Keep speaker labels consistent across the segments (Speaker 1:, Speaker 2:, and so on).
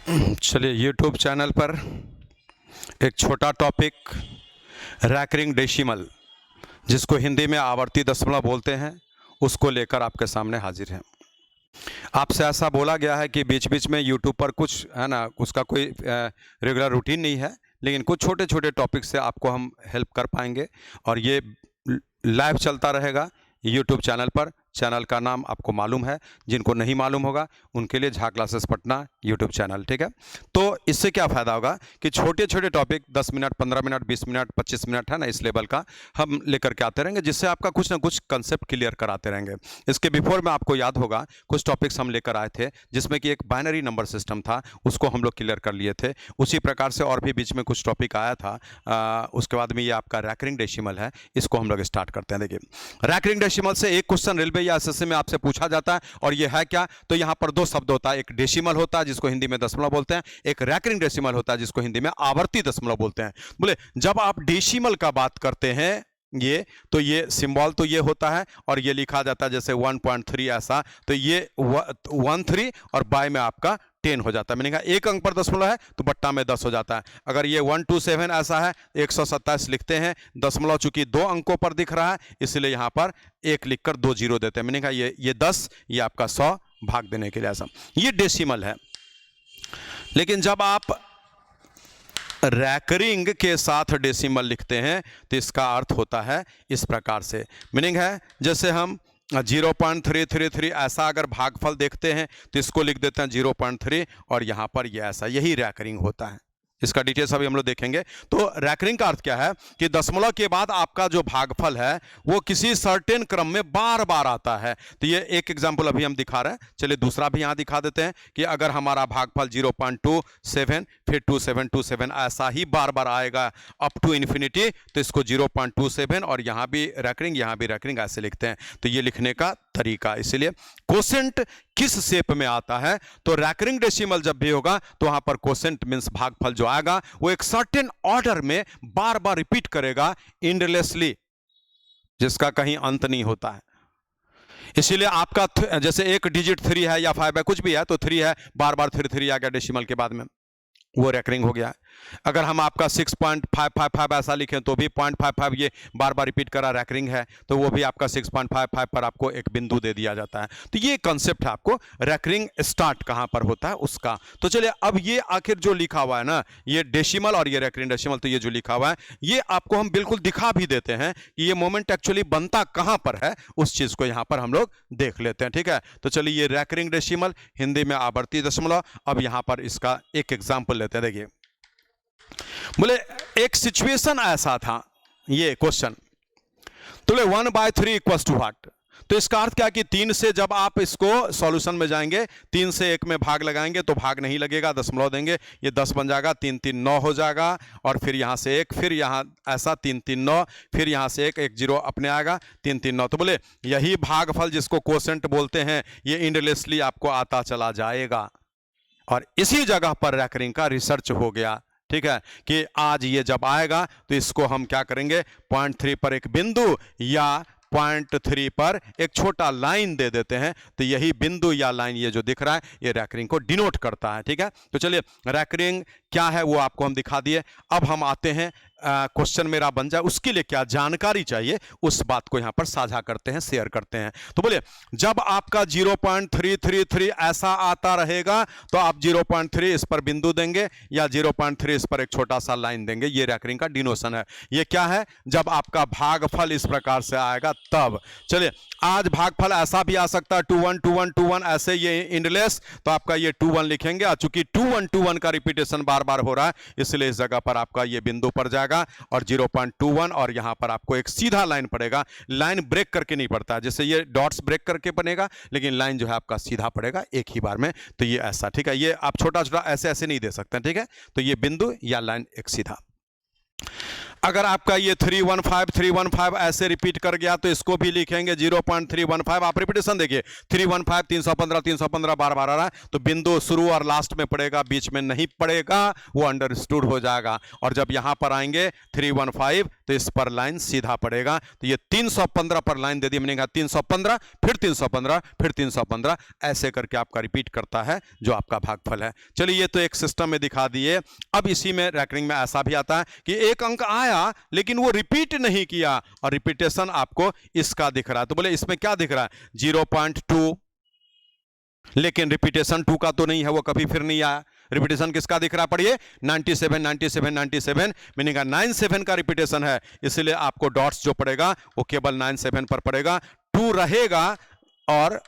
Speaker 1: चलिए YouTube channel पर एक छोटा टॉपिक रैकरिंग डेसिमल, जिसको हिंदी में आवर्ती दशमलव बोलते हैं, उसको लेकर आपके सामने हाजिर हैं। आपसे ऐसा बोला गया है कि बीच बीच में यूट्यूब पर कुछ है ना, उसका कोई रेगुलर रूटीन नहीं है, लेकिन कुछ छोटे छोटे टॉपिक से आपको हम हेल्प कर पाएंगे और ये लाइव चलता रहेगा यूट्यूब चैनल पर। चैनल का नाम आपको मालूम है, जिनको नहीं मालूम होगा उनके लिए Jha classes Patna YouTube channel, ठीक है। तो इससे क्या फ़ायदा होगा कि छोटे छोटे topic 10 minute, 15 minute, 20 minute, 25 minute है ना, इस लेवल का हम लेकर के आते रहेंगे, जिससे आपका कुछ ना कुछ कंसेप्ट क्लियर कराते रहेंगे। इसके बिफोर में आपको याद होगा कुछ टॉपिक्स हम लेकर आए थे, जिसमें कि एक बाइनरी नंबर सिस्टम था, उसको हम लोग क्लियर कर लिए थे। उसी प्रकार से और भी बीच में कुछ टॉपिक आया था। उसके बाद में ये आपका रैकरिंग डेसिमल है, इसको हम लोग स्टार्ट करते हैं। देखिए रैकरिंग डेसिमल से एक क्वेश्चन रेलवे या एसएससी में आपसे पूछा जाता है, और ये है क्या, तो यहां पर दो शब्द होता है, एक डेसिमल होता है जिसको हिंदी में दशमलव बोलते हैं, एक रैकरिंग डेसिमल होता है जिसको हिंदी में आवर्ती दशमलव बोलते हैं। बोले जब आप डेसिमल का बात करते हैं ये, तो ये सिंबल तो ये होता है और ये लिखा जाता है जैसे 1.3 ऐसा, तो ये 13 और बाय में आपका 10 हो जाता है। मैंने कहा एक अंक पर दशमलव है तो बट्टा में 10 हो जाता है। अगर ये 127 ऐसा है 127 लिखते हैं, दशमलव चूंकि दो अंकों पर दिख रहा है इसलिए यहां पर एक लिखकर 2 जीरो देते हैं। मैंने कहा ये 10, ये आपका 100 भाग देने के लिए ऐसा, ये डेसिमल है। लेकिन जब आप रैकरिंग के साथ डेसिमल लिखते हैं तो इसका अर्थ होता है इस प्रकार से। मीनिंग है जैसे हम 0.333 ऐसा अगर भागफल देखते हैं तो इसको लिख देते हैं 0.3 और यहां पर ये ऐसा, यही रैकरिंग होता है। इसका डिटेल्स अभी हम लोग देखेंगे। तो रैकरिंग का अर्थ क्या है कि दशमलव के बाद आपका जो भागफल है वो किसी सर्टेन क्रम में बार बार आता है। तो ये एक एग्जांपल अभी हम दिखा रहे हैं, चलिए दूसरा भी यहां दिखा देते हैं कि अगर हमारा भागफल 0.27 फिर 2727 ऐसा ही बार बार आएगा अप टू इन्फिनिटी, तो इसको 0.27 और यहां भी रैकरिंग ऐसे लिखते हैं। तो ये लिखने का तरीका, इसलिए कोसेंट किस शेप में आता है, तो रैकरिंग डेसिमल जब भी होगा तो वहां पर कोसेंट मींस भागफल जो आएगा वो एक सर्टेन ऑर्डर में बार बार रिपीट करेगा एंडलेसली, जिसका कहीं अंत नहीं होता है। इसीलिए आपका जैसे एक डिजिट 3 है या 5 है, कुछ भी है, तो 3 है, बार बार 3 आ गया डेसिमल के बाद में, वो रैकरिंग हो गया। अगर हम आपका 6.555 ऐसा लिखें तो भी 0.55 ये बार बार रिपीट करा रैकरिंग है, तो वो भी आपका 6.55 पर आपको एक बिंदु दे दिया जाता है। तो ये कंसेप्ट है आपको रैकरिंग स्टार्ट कहां पर होता है उसका। तो चलिए अब ये आखिर जो लिखा हुआ है ना, ये डेसिमल और ये रैकरिंग डेसिमल, तो ये जो लिखा हुआ है ये आपको हम बिल्कुल दिखा भी देते हैं कि ये मोमेंट एक्चुअली बनता कहां पर है, उस चीज को यहां पर हम लोग देख लेते हैं, ठीक है। तो चलिए ये रैकरिंग डेसिमल, हिंदी में आवर्ती दशमलव। अब यहां पर इसका एक एग्जाम्पल लेते हैं। देखिए बोले एक सिचुएशन ऐसा था, ये क्वेश्चन, तो बोले 1/3 इक्वल्स टू व्हाट। तो इसका अर्थ क्या कि 3 से जब आप इसको सॉल्यूशन में जाएंगे, 3 से 1 में भाग लगाएंगे तो भाग नहीं लगेगा, दशमलव देंगे, ये 10 बन जाएगा, 3 3 9 हो जाएगा, और फिर यहां से 1, फिर यहां ऐसा 3 3 9, फिर यहां से 1 0 अपने आएगा, 3 3 9। तो बोले यही भागफल जिसको कोसेंट बोलते हैं ये एंडलेसली आपको आता चला जाएगा, और इसी जगह पर रैकरिंग का रिसर्च हो गया, ठीक है, कि आज ये जब आएगा तो इसको हम क्या करेंगे, 0.3 पर एक बिंदु या 0.3 पर एक छोटा लाइन दे देते हैं, तो यही बिंदु या लाइन ये जो दिख रहा है ये रैकरिंग को डिनोट करता है, ठीक है। तो चलिए रैकरिंग क्या है वो आपको हम दिखा दिए। अब हम आते हैं क्वेश्चन मेरा बन जाए उसके लिए क्या जानकारी चाहिए उस बात को यहां पर साझा करते हैं, शेयर करते हैं। तो बोले जब आपका 0.333 ऐसा आता रहेगा तो आप 0.3 इस पर बिंदु देंगे या 0.3 इस पर एक छोटा सा लाइन देंगे, ये रैकरिंग का डिनोशन है। ये क्या है, जब आपका भागफल इस प्रकार से आएगा तब। चलिए आज भागफल ऐसा भी आ सकता है 21 21 21 ऐसे, ये एंडलेस, तो आपका ये 21 लिखेंगे, चूंकि 21 21 का रिपीटेशन बार बार हो रहा है इसलिए इस जगह पर आपका ये बिंदु पर जाएगा और 0.21, और यहां पर आपको एक सीधा लाइन पड़ेगा, लाइन ब्रेक करके नहीं पड़ता है, जैसे ये डॉट्स ब्रेक करके बनेगा, लेकिन लाइन जो है आपका सीधा पड़ेगा एक ही बार में, तो ये ऐसा, ठीक है। ये आप छोटा छोटा ऐसे ऐसे नहीं दे सकते, ठीक है। तो ये बिंदु या लाइन एक सीधा। अगर आपका ये 315 ऐसे रिपीट कर गया तो इसको भी लिखेंगे 0.315। आप रिपीटेशन देखिए, 315 315 315 बार बार आ रहा है, तो बिंदु शुरू और लास्ट में पड़ेगा, बीच में नहीं पड़ेगा, वो अंडरस्टूड हो जाएगा। और जब यहां पर आएंगे 315 तो इस पर लाइन सीधा पड़ेगा। तो ये 315 पर लाइन दे दी, मैंने 315 फिर 315 फिर 315, ऐसे करके आपका रिपीट करता है जो आपका भागफल है। चलिए ये तो एक सिस्टम में दिखा दिए। अब इसी में रैकरिंग में ऐसा भी आता है कि एक अंक आया लेकिन वो रिपीट नहीं किया और रिपीटेशन आपको इसका दिख रहा है। तो बोले इसमें क्या दिख रहा है 0.2, लेकिन रिपीटेशन 2 का तो नहीं है, वो कभी फिर नहीं आया। रिपीटेशन किसका दिख रहा है पढ़िए 97 97 97, मीनिंग 97 का रिपीटेशन है, इसलिए आपको डॉट्स जो पड़ेगा वो केवल 97 पर पड़ेगा। 2 रहेगा और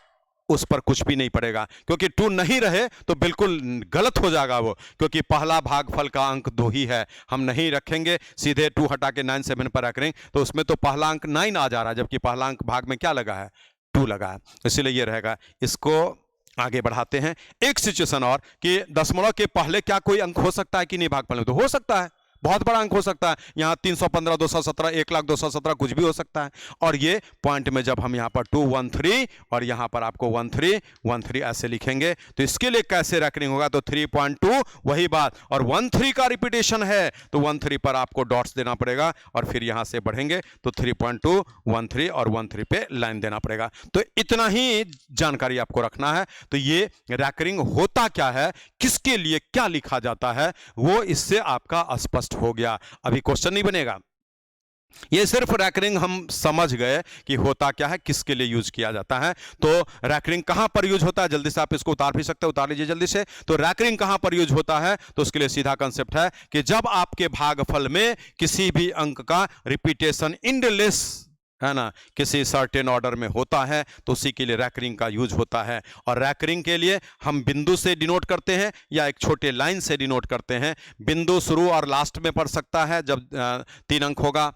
Speaker 1: उस पर कुछ भी नहीं पड़ेगा, क्योंकि 2 नहीं रहे तो बिल्कुल गलत हो जाएगा वो, क्योंकि पहला भागफल का अंक 2 ही है। हम नहीं रखेंगे, सीधे 2 हटा के 97 पर रख रहे हैं, तो उसमें तो पहला अंक 9 आ जा रहा है, जबकि पहला अंक भाग में क्या लगा है 2 लगा है, इसलिए ये रहेगा। इसको आगे बढ़ाते हैं। एक सिचुएशन और कि दशमलव के पहले क्या कोई अंक हो सकता है कि नहीं भागफल में, तो हो सकता है, बहुत बड़ा अंक हो सकता है। यहाँ 315 217 1,0217 कुछ भी हो सकता है। और ये पॉइंट में जब हम यहाँ पर 213 और यहाँ पर आपको 13 ऐसे लिखेंगे, तो इसके लिए कैसे रैकरिंग होगा, तो 3.2 वही बात, और 13 का रिपीटेशन है तो 13 पर आपको डॉट्स देना पड़ेगा और फिर यहाँ से बढ़ेंगे तो 3.2 13 और 13 पे लाइन देना पड़ेगा। तो इतना ही जानकारी आपको रखना है। तो ये रैकरिंग होता क्या है, किसके लिए क्या लिखा जाता है, वो इससे आपका स्पष्ट हो गया। अभी क्वेश्चन नहीं बनेगा, ये सिर्फ रैकरिंग हम समझ गए कि होता क्या है, किसके लिए यूज किया जाता है। तो रैकरिंग कहां पर यूज होता है, जल्दी से आप इसको उतार भी सकते हैं, उतार लीजिए जल्दी से। तो रैकरिंग कहां पर यूज होता है, तो उसके लिए सीधा कंसेप्ट है कि जब आपके भागफल में किसी भी अंक का रिपीटेशन इंडलेस है ना किसी सर्टेन ऑर्डर में होता है, तो उसी के लिए रैकरिंग का यूज होता है। और रैकरिंग के लिए हम बिंदु से डिनोट करते हैं या एक छोटे लाइन से डिनोट करते हैं। बिंदु शुरू और लास्ट में पड़ सकता है जब 3 अंक होगा,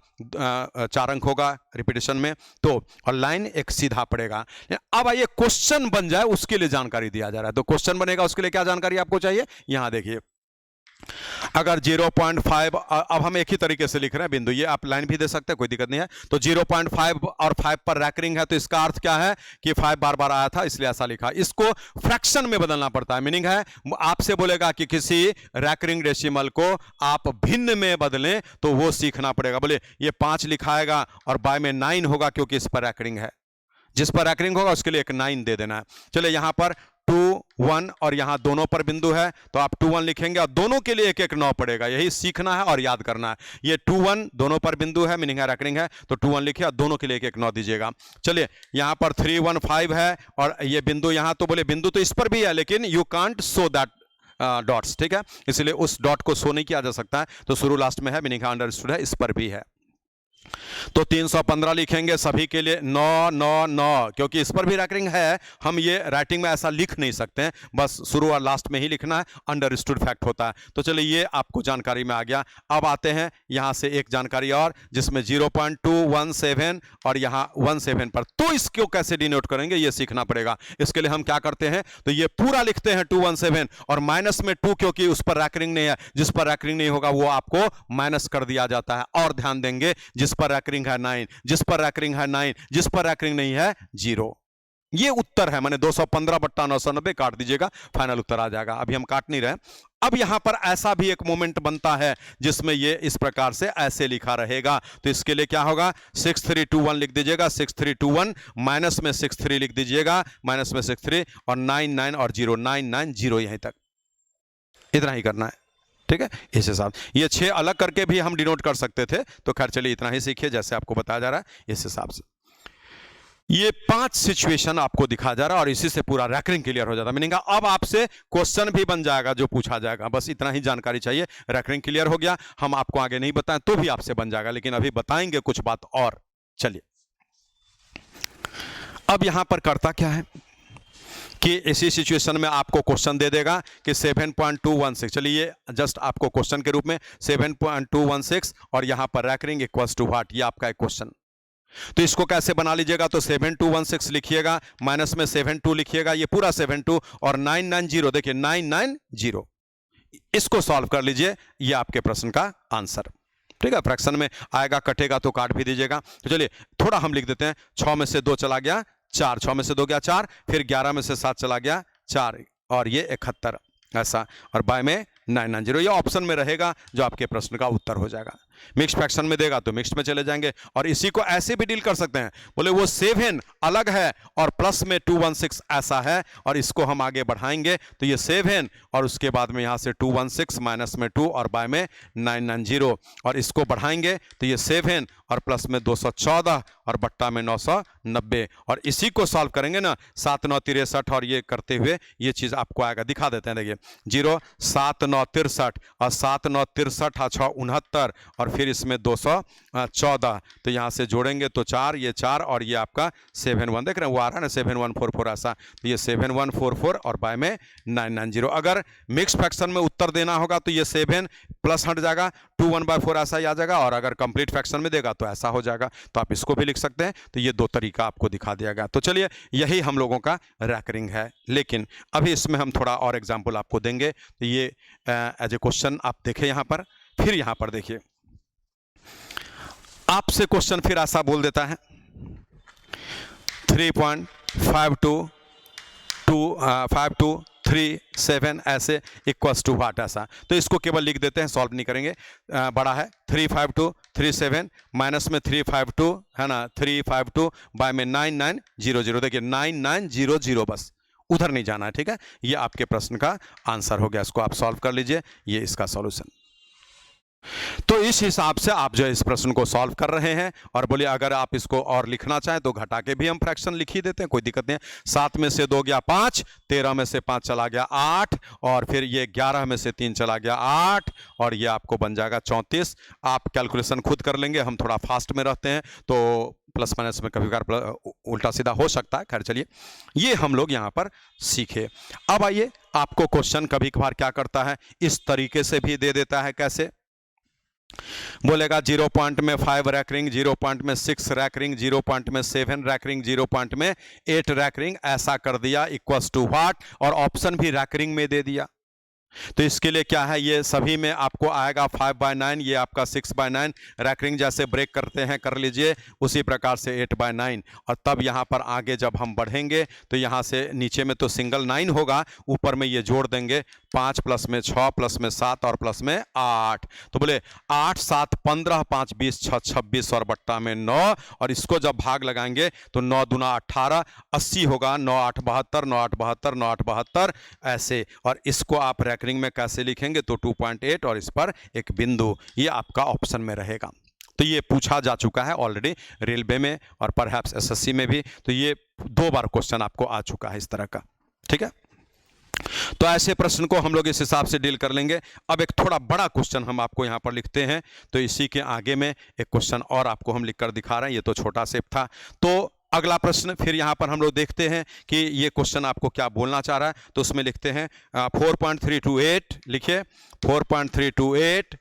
Speaker 1: 4 अंक होगा रिपीटेशन में, तो और लाइन एक सीधा पड़ेगा। अब आइए क्वेश्चन बन जाए, उसके लिए जानकारी दिया जा रहा है। तो क्वेश्चन बनेगा, उसके लिए क्या जानकारी आपको चाहिए, यहां देखिए। अगर 0.5, अब हम एक ही तरीके से लिख रहे हैं बिंदु, ये आप लाइन भी दे सकते हैं, कोई दिक्कत नहीं है। तो 0.5 और 5 पर रैकरिंग है, तो इसका अर्थ क्या है कि 5 बार बार आया था इसलिए ऐसा लिखा। इसको फ्रैक्शन में बदलना पड़ता है, मीनिंग है आपसे बोलेगा कि किसी रैकरिंग डेसिमल को आप भिन्न में बदलें, तो वो सीखना पड़ेगा। बोले ये 5 लिखाएगा और बाय में 9 होगा, क्योंकि इस पर रैकरिंग है, जिस पर रैकरिंग होगा उसके लिए एक 9 दे देना है। चलिए यहां पर 2 1 और यहां दोनों पर बिंदु है, तो आप 2 1 लिखेंगे और दोनों के लिए एक एक 9 पड़ेगा। यही सीखना है और याद करना है। ये 2 1 दोनों पर बिंदु है, मीनिंग है रैकरिंग है, तो 2 1 लिखिए और दोनों के लिए एक एक 9 दीजिएगा। चलिए यहां पर 3 1 5 है और ये बिंदु यहां, तो बोले बिंदु तो इस पर भी है, लेकिन you can't show that dots, ठीक है, इसलिए उस डॉट को शो नहीं किया जा सकता है, तो शुरू लास्ट में है, मीनिंग अंडरस्टूड है, इस पर भी है। तो 315 लिखेंगे सभी के लिए 9 9 9, क्योंकि इस पर भी रैकरिंग है। हम ये राइटिंग में ऐसा लिख नहीं सकते हैं, बस शुरू और लास्ट में ही लिखना है, अंडरस्टूड फैक्ट होता है। तो चलिए ये आपको जानकारी में आ गया। अब आते हैं यहां से एक जानकारी और, जिसमें 0.217 और यहां 17 पर, तो इसको कैसे डिनोट करेंगे ये सीखना पड़ेगा। इसके लिए हम क्या करते हैं, तो ये पूरा लिखते हैं 217 और माइनस में 2, क्योंकि उस पर रैकरिंग नहीं है, जिस पर रैकरिंग नहीं होगा वो आपको माइनस कर दिया जाता है। और ध्यान देंगे, जिस पर रैकरिंग है 9, जिस पर रैकरिंग है 9, जिस पर रैकरिंग नहीं है 0। ये उत्तर है, माने 215/990 काट दीजिएगा, फाइनल उत्तर आ जाएगा। अभी हम काट नहीं रहे। अब यहां पर ऐसा भी एक मोमेंट बनता है जिसमें ये इस प्रकार से ऐसे लिखा रहेगा, तो इसके लिए क्या होगा 6321 लिख दीजिएगा, 6321 माइनस में 63 लिख दीजिएगा, माइनस में 63 और 99 और 0 990 यहीं तक, इतना ही करना है, ठीक है। इस हिसाब ये 6 अलग करके भी हम डिनोट कर सकते थे, तो खैर चलिए इतना ही सीखिए जैसे आपको बताया जा रहा है इस हिसाब से। ये 5 सिचुएशन आपको दिखा जा रहा है और इसी से पूरा रैकरिंग क्लियर हो जाता है। मीनिंग अब आपसे क्वेश्चन भी बन जाएगा जो पूछा जाएगा, बस इतना ही जानकारी चाहिए। रैकरिंग क्लियर हो गया, हम आपको आगे नहीं बताएं तो भी आपसे बन जाएगा, लेकिन अभी बताएंगे कुछ बात और। चलिए अब यहां पर करता क्या है कि इसी सिचुएशन में आपको क्वेश्चन दे देगा कि 7.216, चलिए ये जस्ट आपको क्वेश्चन के रूप में 7.216 और यहां पर रैकरिंग इक्वल्स टू व्हाट, ये आपका एक क्वेश्चन। तो इसको कैसे बना लीजिएगा, तो 7216 लिखिएगा, माइनस में 72 लिखिएगा, ये पूरा 72 और 990, देखिए 990, इसको सॉल्व कर लीजिए, ये आपके प्रश्न का आंसर, ठीक है। फ्रैक्शन में आएगा, कटेगा तो काट भी दीजिएगा। तो चलिए थोड़ा हम लिख देते हैं, 6 में से 2 चला गया 4, 6 में से 2 गया 4, फिर 11 में से 7 चला गया 4 और ये 71 ऐसा, और बाय में 990, ये ऑप्शन में रहेगा जो आपके प्रश्न का उत्तर हो जाएगा। मिक्स फ्रैक्शन में देगा तो मिक्स में चले जाएंगे। और इसी को ऐसे भी डील कर सकते हैं, बोले वो 7 अलग है और प्लस में 216 ऐसा है, और इसको हम आगे बढ़ाएंगे तो ये 7 और उसके बाद में यहाँ से 216 माइनस में 2 और बाय में 990, और इसको बढ़ाएंगे तो ये 7 और प्लस में 214 और बट्टा में 990, और इसी को सॉल्व करेंगे ना 7 9 63, और ये करते हुए ये चीज़ आपको आएगा, दिखा देते हैं। देखिए 0 7 9 63 और 7 9 63 6 69 और फिर इसमें 214, तो यहाँ से जोड़ेंगे तो 4, ये 4 और ये आपका 71, देख रहे हैं वो आ रहा है ना 7144 ऐसा, तो ये 7144 और बाय में 990। अगर मिक्स फ्रैक्शन में उत्तर देना होगा तो ये 7 प्लस हट जाएगा, 2 1/4 ऐसा ही आ जाएगा, और अगर कंप्लीट फ्रैक्शन में देगा तो ऐसा हो जाएगा। तो आप इसको भी लिख सकते हैं। तो ये 2 तरीका आपको दिखा दिया गया। तो चलिए यही हम लोगों का रैकरिंग है, लेकिन अभी इसमें हम थोड़ा और एग्जाम्पल आपको देंगे। तो ये एज ए क्वेश्चन आप देखें यहाँ पर, फिर यहाँ पर देखिए आपसे क्वेश्चन फिर ऐसा बोल देता है 3.5237 ऐसे इक्वल्स टू व्हाट ऐसा, तो इसको केवल लिख देते हैं, सॉल्व नहीं करेंगे। बड़ा है 35237 माइनस में 352 है ना 352 बाय में 9900, देखिए 9900, बस उधर नहीं जाना है, ठीक है। ये आपके प्रश्न का आंसर हो गया, इसको आप सॉल्व कर लीजिए, ये इसका सॉल्यूशन। तो इस हिसाब से आप जो इस प्रश्न को सॉल्व कर रहे हैं। और बोलिए अगर आप इसको और लिखना चाहें तो घटा के भी हम फ्रैक्शन लिख ही देते हैं, कोई दिक्कत नहीं है। 7 में से 2 गया 5, 13 में से 5 चला गया 8, और फिर ये 11 में से 3 चला गया 8, और ये आपको बन जाएगा 34। आप कैलकुलेशन खुद कर लेंगे, हम थोड़ा फास्ट में रहते हैं तो प्लस माइनस में कभी कभार उल्टा सीधा हो सकता है। खैर चलिए ये हम लोग यहाँ पर सीखे। अब आइए आपको क्वेश्चन कभी कभार क्या करता है, इस तरीके से भी दे देता है। कैसे बोलेगा 0 पॉइंट में 5 रैकरिंग, 0 पॉइंट में 6 रैकरिंग, 0 पॉइंट में 7 रैकरिंग, 0 पॉइंट में 8 रैकरिंग, ऐसा कर दिया इक्वल्स टू व्हाट, और ऑप्शन भी रैकरिंग में दे दिया। तो इसके लिए क्या है, ये सभी में आपको आएगा 5/9, ये आपका 6/9 रैकरिंग जैसे ब्रेक करते हैं कर लीजिए, उसी प्रकार से 8/9। और तब यहाँ पर आगे जब हम बढ़ेंगे तो यहाँ से नीचे में तो सिंगल 9 होगा, ऊपर में ये जोड़ देंगे 5 प्लस में 6 प्लस में 7 और प्लस में 8, तो बोले 8 7 15 5 20 6 26 और बट्टा में 9, और इसको जब भाग लगाएंगे तो 9 दूना 18 80 होगा, 9 8 72 9 8 72 9 8 72 ऐसे। और इसको आप रैकरिंग में कैसे लिखेंगे तो 2.8 और इस पर एक बिंदु, ये आपका ऑप्शन में रहेगा। तो ये पूछा जा चुका है ऑलरेडी रेलवे में और परहैप्स एसएससी में भी, तो ये 2 बार क्वेश्चन आपको आ चुका है इस तरह का, ठीक है। तो ऐसे प्रश्न को हम लोग इस हिसाब से डील कर लेंगे। अब एक थोड़ा बड़ा क्वेश्चन हम आपको यहाँ पर लिखते हैं, तो इसी के आगे में एक क्वेश्चन और आपको हम लिखकर दिखा रहे हैं, ये तो छोटा सेप था। तो अगला प्रश्न फिर यहाँ पर हम लोग देखते हैं कि ये क्वेश्चन आपको क्या बोलना चाह रहा है। तो उसमें लिखते हैं 4.328, लिखिए 4.328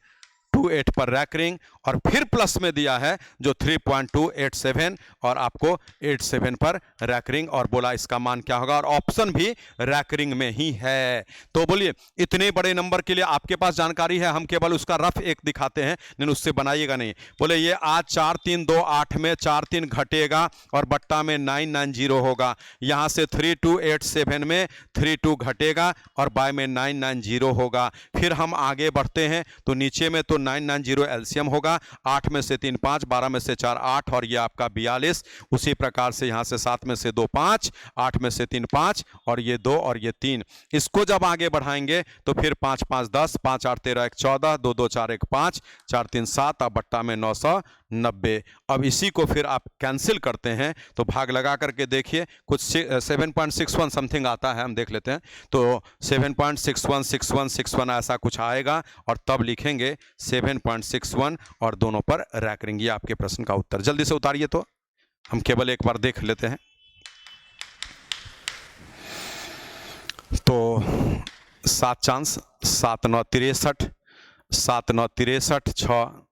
Speaker 1: 28 पर रैकरिंग, और फिर प्लस में दिया है जो 3.287 और आपको 87 पर रैकरिंग, और बोला इसका मान क्या होगा, और ऑप्शन भी रैकरिंग में ही है। तो बोलिए इतने बड़े नंबर के लिए आपके पास जानकारी है, हम केवल उसका रफ एक दिखाते हैं, नहीं उससे बनाइएगा नहीं। बोले ये आज 4 3 2 8 में 4 3 घटेगा और बट्टा में 990 होगा, यहाँ से 3287 में 32 घटेगा और बाय में 990 होगा। फिर हम आगे बढ़ते हैं तो नीचे में तो 990 एलसीएम होगा, 8 में से 3 5, 12 में से 4 8 और ये आपका 42। उसी प्रकार से यहाँ से 7 में से 2 5, 8 में से 3 5 और ये 2 और ये 3। इसको जब आगे बढ़ाएंगे तो फिर 5 5 10, 5 8 13 1 14, 2 2 4 1 5, 4 3 7 और बट्टा में 990। अब इसी को फिर आप कैंसिल करते हैं तो भाग लगा करके देखिए कुछ 7.61 समथिंग आता है, हम देख लेते हैं। तो 7.616161 ऐसा कुछ आएगा और तब लिखेंगे 7.61 और दोनों पर रैकरिंग। ये आपके प्रश्न का उत्तर। जल्दी से उतारिए, तो हम केवल एक बार देख लेते हैं। तो 7 चांस 7 9 63, 7 9 63, 6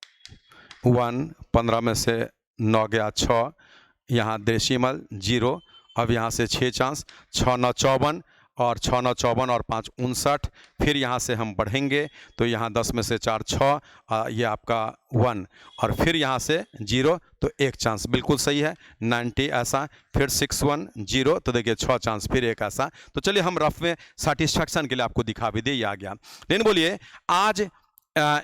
Speaker 1: 1, 15 में से 9 गया 6, यहाँ डेसिमल 0। अब यहाँ से 6 चांस 6 9 54 और 6 9 54 और 5 59। फिर यहाँ से हम बढ़ेंगे तो यहाँ 10 में से 4 6, ये आपका 1 और फिर यहाँ से 0, तो 1 चांस बिल्कुल सही है 90 ऐसा। फिर 6 1 0, तो देखिए 6 चांस फिर 1 ऐसा। तो चलिए हम रफ में सेटिस्फैक्शन के लिए आपको दिखा भी दे, ये आ गया। लेकिन बोलिए आज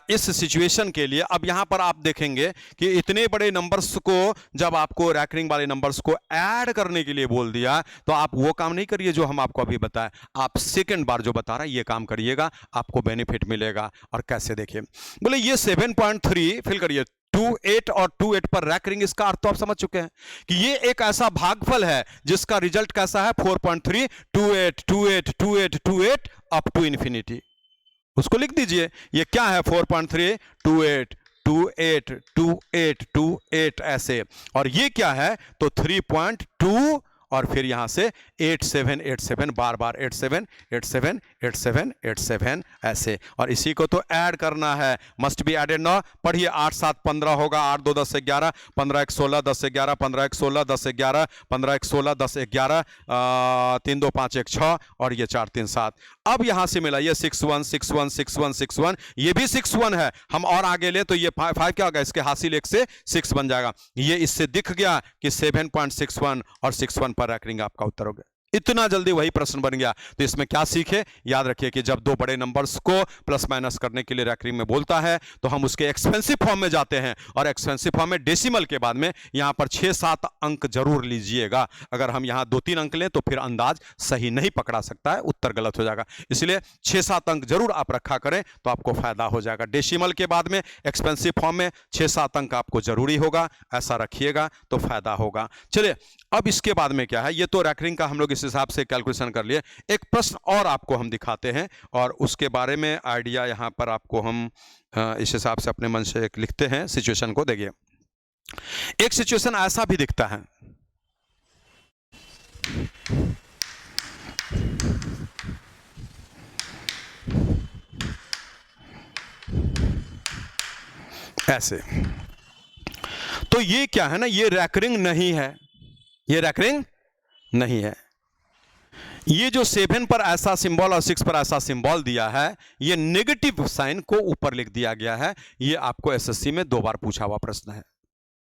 Speaker 1: इस सिचुएशन के लिए अब यहां पर आप देखेंगे कि इतने बड़े नंबर्स को जब आपको रैकरिंग वाले नंबर्स को ऐड करने के लिए बोल दिया तो आप वो काम नहीं करिए जो हम आपको अभी बताएं, आप सेकंड बार जो बता रहा है ये काम करिएगा, आपको बेनिफिट मिलेगा। और कैसे देखिए, बोले ये 7.3 फिल करिए 28 और 28 पर रैकरिंग, इसका अर्थ तो आप समझ चुके हैं कि ये एक ऐसा भागफल है जिसका रिजल्ट कैसा है 4.3 28 28 28 28 अप टू इंफिनिटी। उसको लिख दीजिए, ये क्या है 4.3 28 28 28 28 ऐसे, और ये क्या है तो 3.2 और फिर यहां से 8787 बार बार 87 87 87 87 ऐसे, और इसी को तो ऐड करना है, मस्ट बी एडेड ना। पढ़िए 8 7 15 होगा, 8 2 10 11 15 1 16 10 11 15 1 16 10 11 15 1 16 10 11 3 2 5 1 6 और ये 4 3 7। अब यहां से मिला ये 6 1 6 1 6 1 6 1, ये भी 6 1 है, हम और आगे ले तो ये 5 क्या होगा, इसके हासिल 1 से 6 बन जाएगा। ये इससे दिख गया कि 7.61 और 61 पर रैकरिंग आपका उत्तर हो गया। इतना जल्दी वही प्रश्न बन गया। तो इसमें क्या सीखे, याद रखिए कि जब दो बड़े नंबर्स को प्लस माइनस करने के लिए रैकरिंग में बोलता है तो हम उसके एक्सपेंसिव फॉर्म में जाते हैं, और एक्सपेंसिव फॉर्म में डेसिमल के बाद में यहां पर 6-7 अंक जरूर लीजिएगा। अगर हम यहां 2-3 अंक लें तो फिर अंदाज सही नहीं पकड़ा सकता है, उत्तर गलत हो जाएगा। इसलिए 6-7 अंक जरूर आप रखा करें तो आपको फायदा हो जाएगा। डेसिमल के बाद में एक्सपेंसिव फॉर्म में 6-7 अंक आपको जरूरी होगा, ऐसा रखिएगा तो फायदा होगा। चलिए अब इसके बाद में क्या है, ये तो रैकरिंग का हम लोग इस हिसाब से कैलकुलेशन कर लिए। एक प्रश्न और आपको हम दिखाते हैं और उसके बारे में आइडिया यहां पर आपको हम इस हिसाब से अपने मन से एक लिखते हैं। सिचुएशन को देखिए, एक सिचुएशन ऐसा भी दिखता है, ऐसे। तो ये क्या है ना, ये रैकरिंग नहीं है, ये रैकरिंग नहीं है। ये जो 7 पर ऐसा सिंबल और 6 पर ऐसा सिंबल दिया है, ये नेगेटिव साइन को ऊपर लिख दिया गया है। ये आपको एसएससी में 2 बार पूछा हुआ प्रश्न है,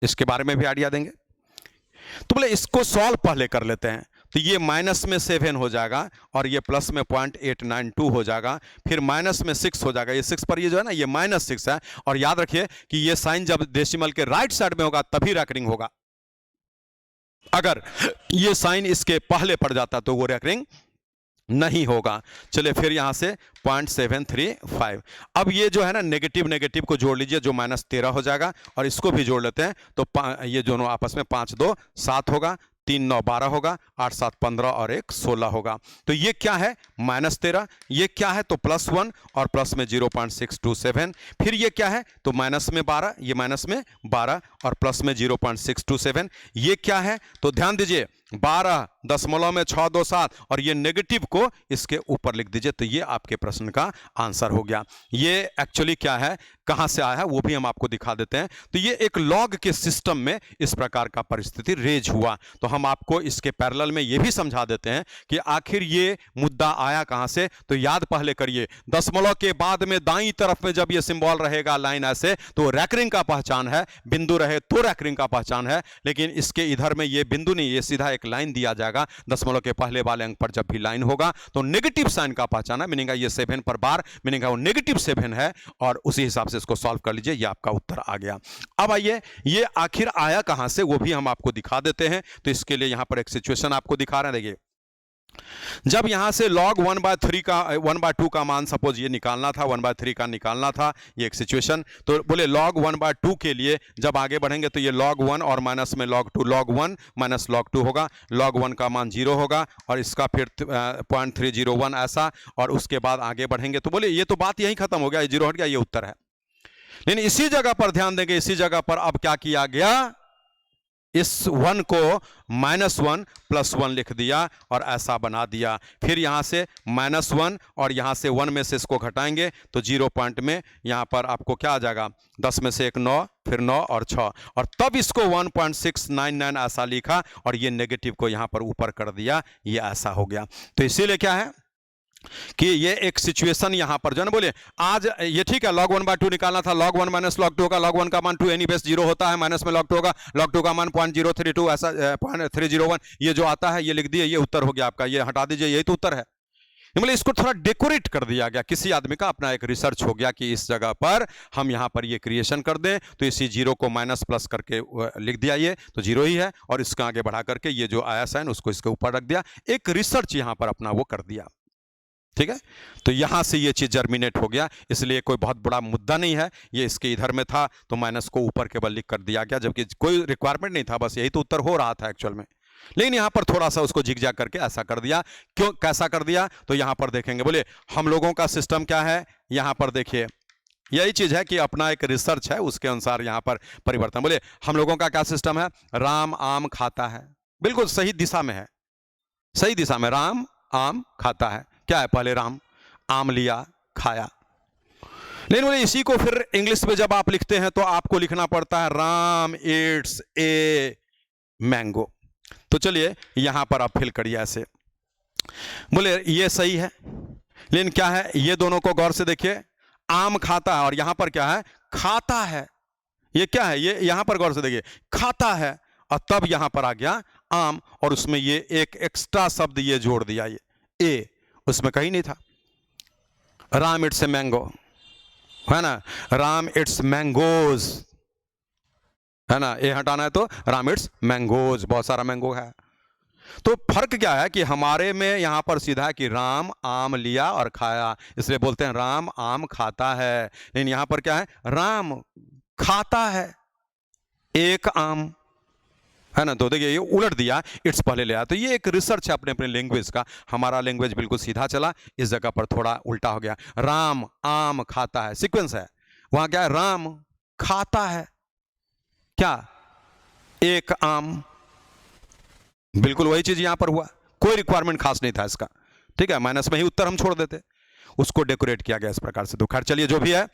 Speaker 1: इसके बारे में भी आइडिया देंगे। तो बोले इसको सॉल्व पहले कर लेते हैं। तो ये माइनस में 7 हो जाएगा और ये प्लस में 0.892 हो जाएगा, फिर माइनस में 6 हो जाएगा। ये 6 पर ये जो है ना, ये -6 है, और याद रखिए कि ये साइन जब डेसिमल के राइट साइड में होगा तभी रैकरिंग होगा। अगर ये साइन इसके पहले पड़ जाता तो वो रैकरिंग नहीं होगा। चलिए फिर यहां से 0.735। अब ये जो है ना नेगेटिव नेगेटिव को जोड़ लीजिए, जो -13 हो जाएगा, और इसको भी जोड़ लेते हैं तो ये दोनों आपस में 5 2 7 होगा, 3 9 12 होगा, 8 7 15 और 1 16 होगा। तो ये क्या है -13, ये क्या है तो +1 और प्लस में 0.627। फिर ये क्या है तो माइनस में 12, ये माइनस में 12 और प्लस में 0.627। ये क्या है तो ध्यान दीजिए 12 दशमलव में 6 2 7 और ये नेगेटिव को इसके ऊपर लिख दीजिए। तो ये आपके प्रश्न का आंसर हो गया। ये एक्चुअली क्या है, कहां से आया है वो भी हम आपको दिखा देते हैं। तो ये एक लॉग के सिस्टम में इस प्रकार का परिस्थिति रेज हुआ, तो हम आपको इसके पैरेलल में ये भी समझा देते हैं कि आखिर ये मुद्दा आया कहां से। तो याद पहले करिए, दशमलव के बाद में दाईं तरफ में जब ये सिंबल रहेगा लाइन ऐसे, तो रैकरिंग का पहचान है, बिंदु रहे तो रैकरिंग का पहचान है। लेकिन इसके इधर में ये बिंदु नहीं, ये सीधा एक लाइन दिया जाएगा। दशमलव के पहले वाले अंक पर जब भी लाइन होगा तो नेगेटिव साइन का पहचान है, मीनिंग ये 7 पर बार, मीनिंग वो नेगेटिव 7 है, और उसी हिसाब से इसको सॉल्व कर लीजिए। ये आपका उत्तर आ गया। अब आइए ये आखिर आया कहां से वो भी हम आपको दिखा देते हैं। तो इसके लिए यहां पर एक सिचुएशन आपको दिखा रहे हैं। देखिए जब यहां से log 1/3 का 1/2 का मान सपोज ये निकालना था, 1/3 का निकालना था, ये एक सिचुएशन। तो बोले log 1/2 के लिए जब आगे बढ़ेंगे तो ये log 1 और माइनस में log 2, log 1 माइनस log 2 होगा, log 1 का मान 0 होगा और इसका फिर 0.301 ऐसा, और उसके बाद आगे बढ़ेंगे। तो बोले ये तो बात यहीं खत्म हो गया, ये 0 हट गया, ये उत्तर है। लेकिन इसी जगह पर ध्यान देंगे, इसी जगह पर अब क्या किया गया, इस 1 को -1 +1 लिख दिया और ऐसा बना दिया। फिर यहां से -1 और यहां से 1 में से इसको घटाएंगे तो 0 पॉइंट में यहां पर आपको क्या आ जाएगा, 10 में से 1 9, फिर 9 और 6, और तब इसको 1.699 ऐसा लिखा और ये नेगेटिव को यहां पर ऊपर कर दिया, ये ऐसा हो गया। तो इसीलिए क्या है कि ये एक सिचुएशन यहां पर जो है ना, बोले आज ये ठीक है log 1/2 निकालना था, log 1 माइनस log 2 होगा, log 1 का मान 2 एनी बेस 0 होता है, माइनस में log 2 होगा, log 2 का मान 0.032 ऐसा 0.301, ये जो आता है ये लिख दिए, ये उत्तर हो गया आपका, ये हटा दीजिए, यही तो उत्तर है। मतलब इसको थोड़ा डेकोरेट कर दिया गया, किसी आदमी का अपना एक रिसर्च हो गया कि इस जगह पर हम यहाँ पर ये क्रिएशन कर दें, तो इसी जीरो को माइनस प्लस करके लिख दिया, ये तो जीरो ही है, और इसका आगे बढ़ा करके ये जो आया साइन उसको इसके ऊपर रख दिया, एक रिसर्च यहाँ पर अपना वो कर दिया। ठीक है, तो यहां से ये चीज जर्मिनेट हो गया, इसलिए कोई बहुत बड़ा मुद्दा नहीं है, ये इसके इधर में था तो माइनस को ऊपर केवल लिख कर दिया गया, जबकि कोई रिक्वायरमेंट नहीं था, बस यही तो उत्तर हो रहा था एक्चुअल में। लेकिन यहां पर थोड़ा सा उसको झिकझाक करके ऐसा कर दिया। क्यों, कैसा कर दिया, तो यहां पर देखेंगे, बोले हम लोगों का सिस्टम क्या है, यहां पर देखिए यही चीज है कि अपना एक रिसर्च है, उसके अनुसार यहां पर परिवर्तन। बोले हम लोगों का क्या सिस्टम है, राम आम खाता है, बिल्कुल सही दिशा में है, सही दिशा में, राम आम खाता है। क्या है, पहले राम आम लिया खाया, लेकिन बोले इसी को फिर इंग्लिश में जब आप लिखते हैं तो आपको लिखना पड़ता है राम इट्स ए मैंगो। तो चलिए यहां पर आप फिल करिए ऐसे, बोले ये सही है, लेकिन क्या है, ये दोनों को गौर से देखिए, आम खाता है और यहां पर क्या है, खाता है, ये क्या है, ये यहां पर गौर से देखिए खाता है, और तब यहां पर आ गया आम, और उसमें ये एक एक्स्ट्रा शब्द ये जोड़ दिया, ये ए उसमें कहीं नहीं था, राम इट्स ए मैंगो, है ना, राम इट्स मैंगोज, है ना, ए हटाना है तो राम इट्स मैंगोज, बहुत सारा मैंगो है। तो फर्क क्या है कि हमारे में यहां पर सीधा है कि राम आम लिया और खाया, इसलिए बोलते हैं राम आम खाता है, लेकिन यहां पर क्या है, राम खाता है एक आम, है ना, तो देखिए ये उलट दिया, इट्स पहले ले आया, तो ये एक रिसर्च है अपने अपने लैंग्वेज का, हमारा लैंग्वेज बिल्कुल सीधा चला, इस जगह पर थोड़ा उल्टा हो गया, राम आम खाता है, सीक्वेंस है, वहां क्या है, राम खाता है क्या, एक आम, बिल्कुल वही चीज यहां पर हुआ, कोई रिक्वायरमेंट खास नहीं था इसका। ठीक है, माइनस में ही उत्तर हम छोड़ देते, उसको डेकोरेट किया गया इस प्रकार से। तो खैर चलिए जो भी है,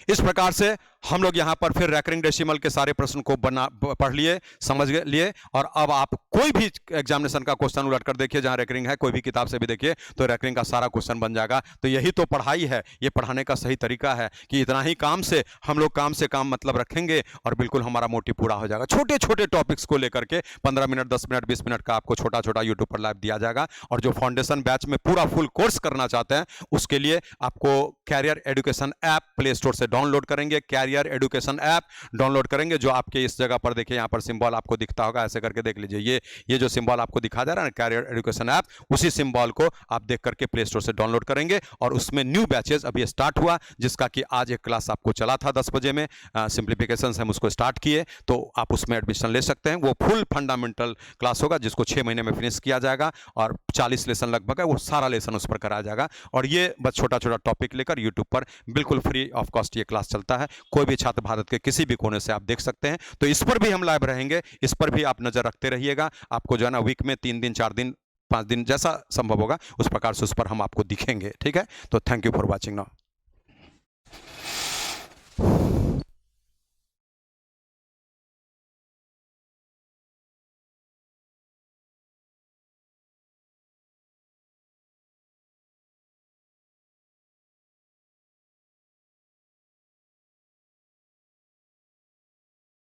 Speaker 1: इस प्रकार से हम लोग यहाँ पर फिर रैकरिंग डेसिमल के सारे प्रश्न को पढ़ लिए, समझ लिए, और अब आप कोई भी एग्जामिनेशन का क्वेश्चन उलट कर देखिए, जहाँ रैकरिंग है कोई भी किताब से भी देखिए, तो रैकरिंग का सारा क्वेश्चन बन जाएगा। तो यही तो पढ़ाई है, ये पढ़ाने का सही तरीका है कि इतना ही काम से हम लोग काम से काम मतलब रखेंगे और बिल्कुल हमारा मोटिव पूरा हो जाएगा। छोटे छोटे टॉपिक्स को लेकर के 15 मिनट 10 मिनट 20 मिनट का आपको छोटा छोटा यूट्यूब पर लाइव दिया जाएगा, और जो फाउंडेशन बैच में पूरा फुल कोर्स करना चाहते हैं उसके लिए आपको career education app play store से डाउनलोड करेंगे, कैरियर एजुकेशन ऐप डाउनलोड करेंगे, जो आपके इस जगह पर देखिए यहाँ पर सिंबल आपको दिखता होगा, ऐसे करके देख लीजिए, ये जो सिंबल आपको दिखा जा रहा है ना, कैरियर एजुकेशन ऐप, उसी सिंबल को आप देख करके प्ले स्टोर से डाउनलोड करेंगे, और उसमें न्यू बैचेस अभी स्टार्ट हुआ, जिसका कि आज एक क्लास आपको चला था 10 बजे में, सिंप्लीफिकेशन हम उसको स्टार्ट किए, तो आप उसमें एडमिशन ले सकते हैं। वो फुल फंडामेंटल क्लास होगा, जिसको 6 महीने में फिनिश किया जाएगा, और 40 लेसन लगभग है, वो सारा लेसन उस पर कराया जाएगा, और ये बस छोटा छोटा टॉपिक लेकर यूट्यूब पर बिल्कुल फ्री ऑफ कॉस्ट ये क्लास चलता है, कोई भी छात्र भारत के किसी भी कोने से आप देख सकते हैं। तो इस पर भी हम लाइव रहेंगे, इस पर भी आप नजर रखते रहिएगा, आपको जो है ना वीक में 3 दिन 4 दिन 5 दिन जैसा संभव होगा उस प्रकार से उस पर हम आपको दिखेंगे। ठीक है, तो thank you for watching now.